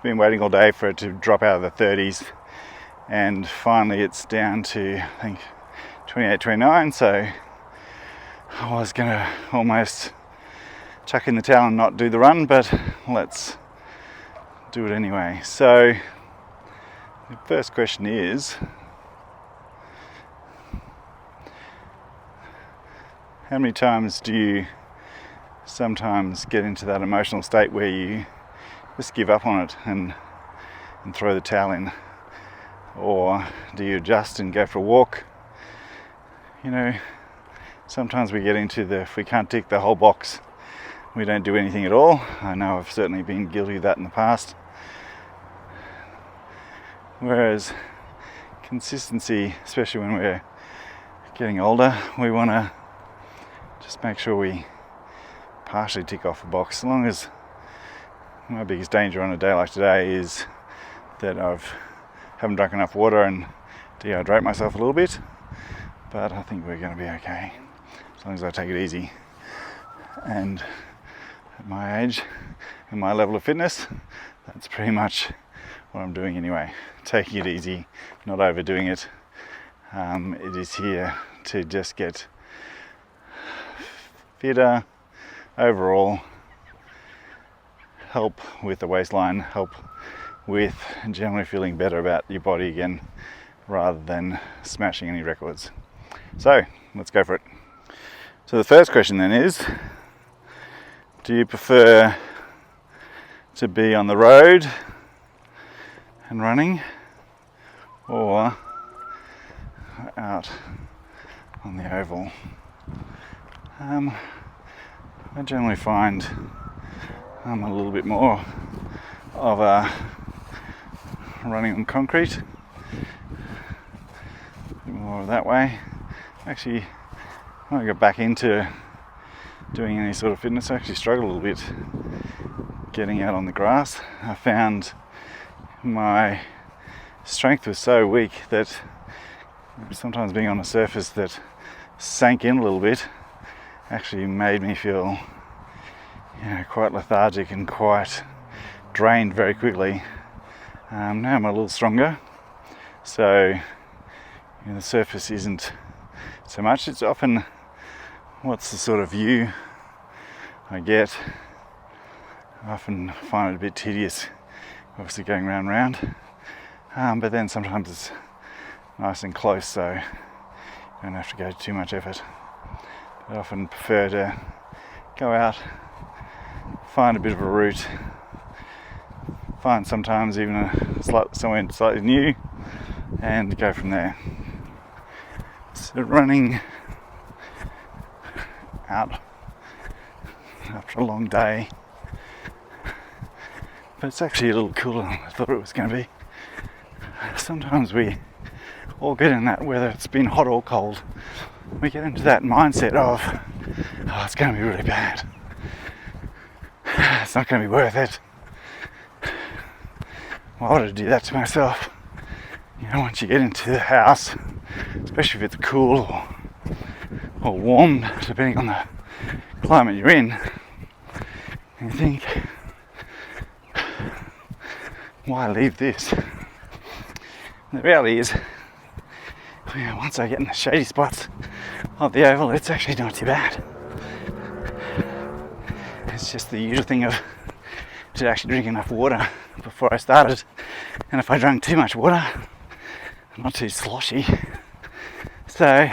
Been waiting all day for it to drop out of the 30s, and finally it's down to, I think, 28, 29, so I was gonna almost chuck in the towel and not do the run, but let's do it anyway. So the first question is, how many times do you sometimes get into that emotional state where you just give up on it and throw the towel in? Or do you adjust and go for a walk? You know, sometimes we get into if we can't tick the whole box, we don't do anything at all. I know I've certainly been guilty of that in the past. Whereas consistency, especially when we're getting older, we want to just make sure we partially tick off a box. As long as my biggest danger on a day like today is that I haven't drunk enough water and dehydrate myself a little bit, but I think we're going to be okay as long as I take it easy. And at my age and my level of fitness, that's pretty much what I'm doing anyway. Taking it easy, not overdoing it. It is here to just get fitter overall, help with the waistline, help with generally feeling better about your body again, rather than smashing any records. So let's go for it. So the first question then is, do you prefer to be on the road and running, or out on the oval? I generally find I'm a little bit more of a running on concrete, more that way. Actually, when I got back into doing any sort of fitness, I actually struggled a little bit getting out on the grass. I found my strength was so weak that sometimes being on a surface that sank in a little bit actually made me feel, quite lethargic and quite drained very quickly. Now I'm a little stronger, so the surface isn't so much. It's often what's the sort of view I get. I often find it a bit tedious, obviously going round and round, but then sometimes it's nice and close, so you don't have to go to too much effort. I often prefer to go out, find a bit of a route, find sometimes even somewhere slightly new, and go from there. So running out after a long day, but it's actually a little cooler than I thought it was going to be. Sometimes we all get in that, whether it's been hot or cold, we get into that mindset of, oh, it's going to be really bad. It's not going to be worth it. Why would I do that to myself? Once you get into the house, especially if it's cool or warm, depending on the climate you're in, you think, why leave this? And the reality is, once I get in the shady spots of the oval, it's actually not too bad. It's just the usual thing of, did I actually drink enough water before I started? And if I drank too much water, I'm not too sloshy. So,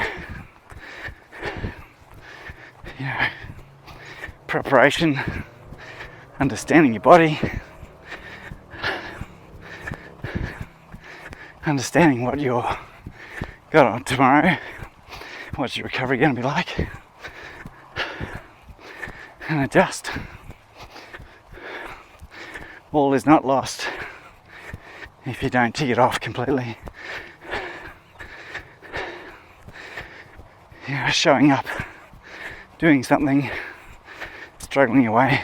preparation, understanding your body, understanding what you're got on tomorrow, what's your recovery going to be like, and adjust. All is not lost if you don't tick it off completely. Showing up, doing something, struggling away.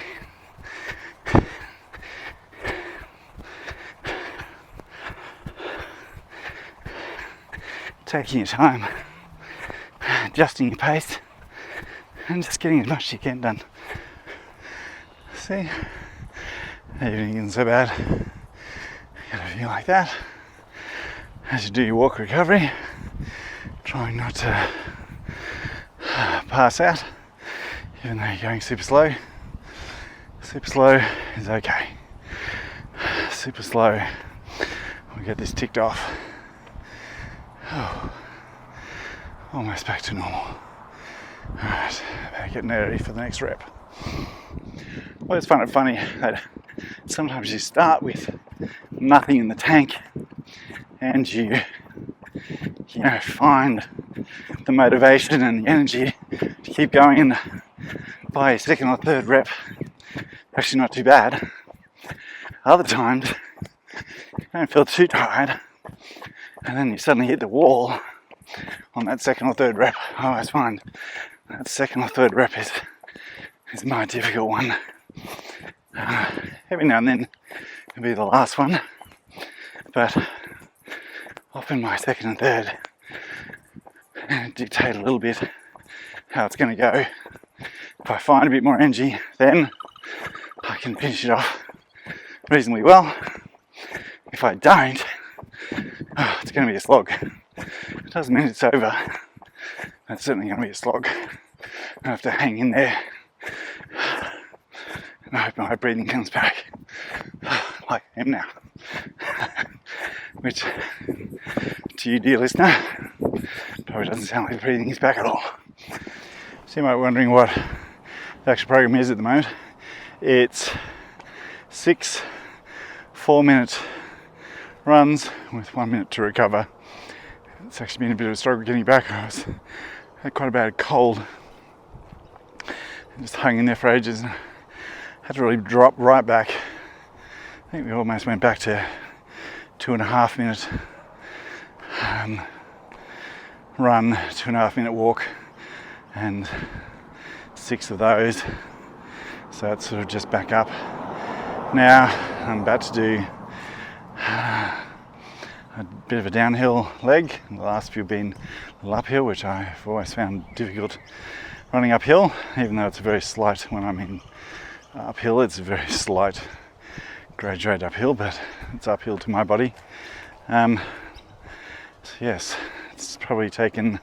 Taking your time, adjusting your pace, and just getting as much as you can done. See, the evening isn't so bad. You gotta feel like that as you do your walk recovery, trying not to pass out, even though you're going super slow. Super slow is okay. Super slow, we'll get this ticked off. Oh, almost back to normal. Alright, better get ready for the next rep. Well, it's funny that sometimes you start with nothing in the tank and you find the motivation and the energy to keep going, and by your second or third rep, actually not too bad. Other times, you don't feel too tired, and then you suddenly hit the wall on that second or third rep. I always find that second or third rep is my difficult one. Every now and then it'll be the last one, but often my second and third dictate a little bit how it's going to go. If I find a bit more energy, then I can finish it off reasonably well. If I don't, it's going to be a slog. It doesn't mean it's over. It's certainly going to be a slog. I have to hang in there, and I hope my breathing comes back like I am now. Which, to you, dear listener, probably doesn't sound like the breathing is back at all. So you might be wondering what the actual program is at the moment. It's 6 4-minute runs with 1 minute to recover. It's actually been a bit of a struggle getting back. I had quite a bad cold and just hung in there for ages and had to really drop right back. I think we almost went back to 2.5 minute run, 2.5 minute walk, and 6 of those. So that's sort of just back up. Now I'm about to do a bit of a downhill leg. The last few have been a little uphill, which I've always found difficult running uphill, even though it's a very slight, when I'm in uphill, it's a very slight graduate uphill, but it's uphill to my body. So yes, it's probably taken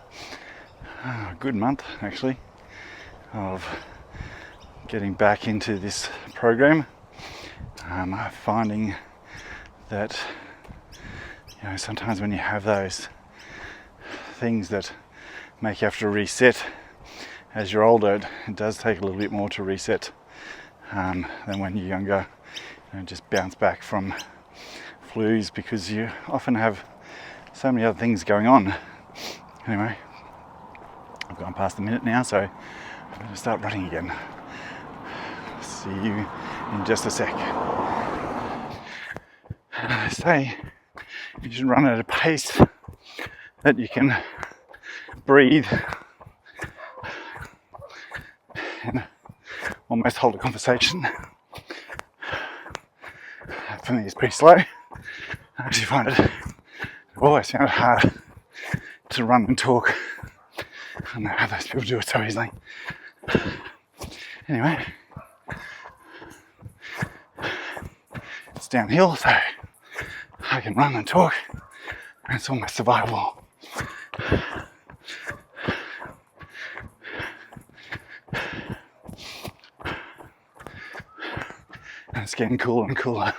a good month actually of getting back into this program. I'm finding that sometimes when you have those things that make you have to reset as you're older, it does take a little bit more to reset than when you're younger. Just bounce back from flus because you often have so many other things going on. Anyway, I've gone past the minute now, so I'm going to start running again. See you in just a sec. I say you should run at a pace that you can breathe and almost hold a conversation. For me, it's pretty slow. I actually find I've always found it hard to run and talk. I don't know how those people do it so easily. Anyway, it's downhill, so I can run and talk, and it's almost survivable. And it's getting cooler and cooler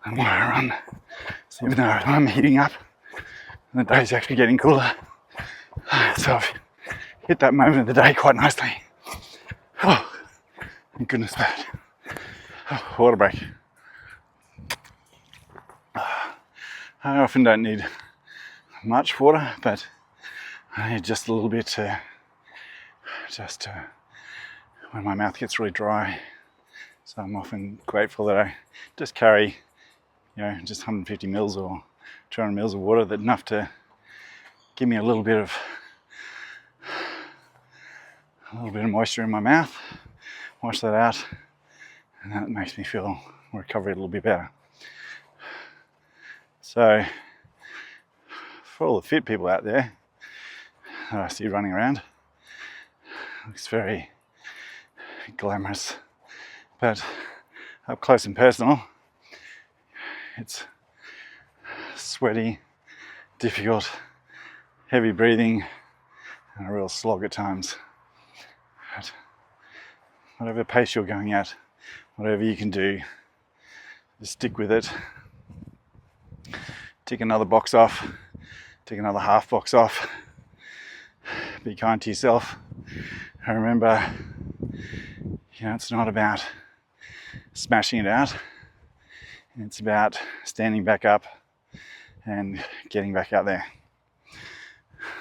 the more I run. So even though I'm heating up, and the day's actually getting cooler, so I've hit that moment of the day quite nicely. Oh, thank goodness that. Oh, water break. I often don't need much water, but I need just a little bit to when my mouth gets really dry. So I'm often grateful that I just carry, just 150 mils or 200 mils of water, that's enough to give me a little bit of moisture in my mouth. Wash that out, and that makes me feel recovery a little bit better. So, for all the fit people out there that I see running around, it looks very glamorous, but up close and personal, it's sweaty, difficult, heavy breathing, and a real slog at times. But whatever pace you're going at, whatever you can do, just stick with it. Tick another box off, tick another half box off. Be kind to yourself. And remember, it's not about smashing it out. It's about standing back up and getting back out there.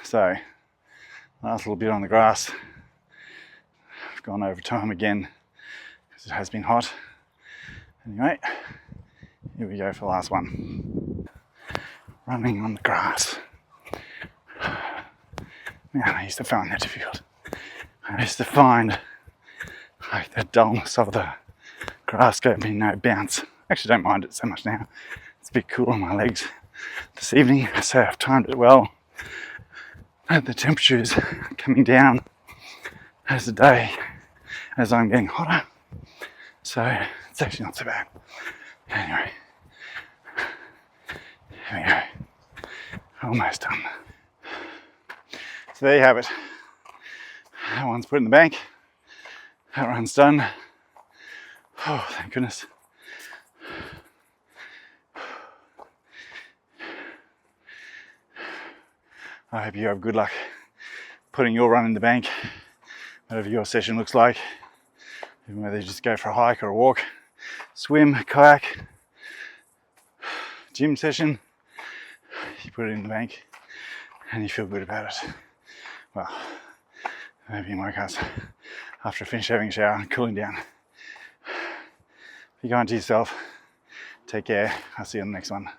So, last little bit on the grass. I've gone over time again because it has been hot. Anyway, here we go for the last one. Running on the grass. Man, I used to find that difficult. I used to find like the dullness of the grass gave me no bounce. Actually don't mind it so much now. It's a bit cool on my legs this evening, so I've timed it well. And the temperature is coming down as I'm getting hotter. So it's actually not so bad. Anyway, here we go. Almost done. So there you have it. That one's put in the bank. That one's done. Oh, thank goodness. I hope you have good luck putting your run in the bank, whatever your session looks like. Whether you just go for a hike or a walk, swim, kayak, gym session, you put it in the bank and you feel good about it. Well, maybe in my case, after I finish having a shower and cooling down. Be kind to yourself. Take care. I'll see you on the next one.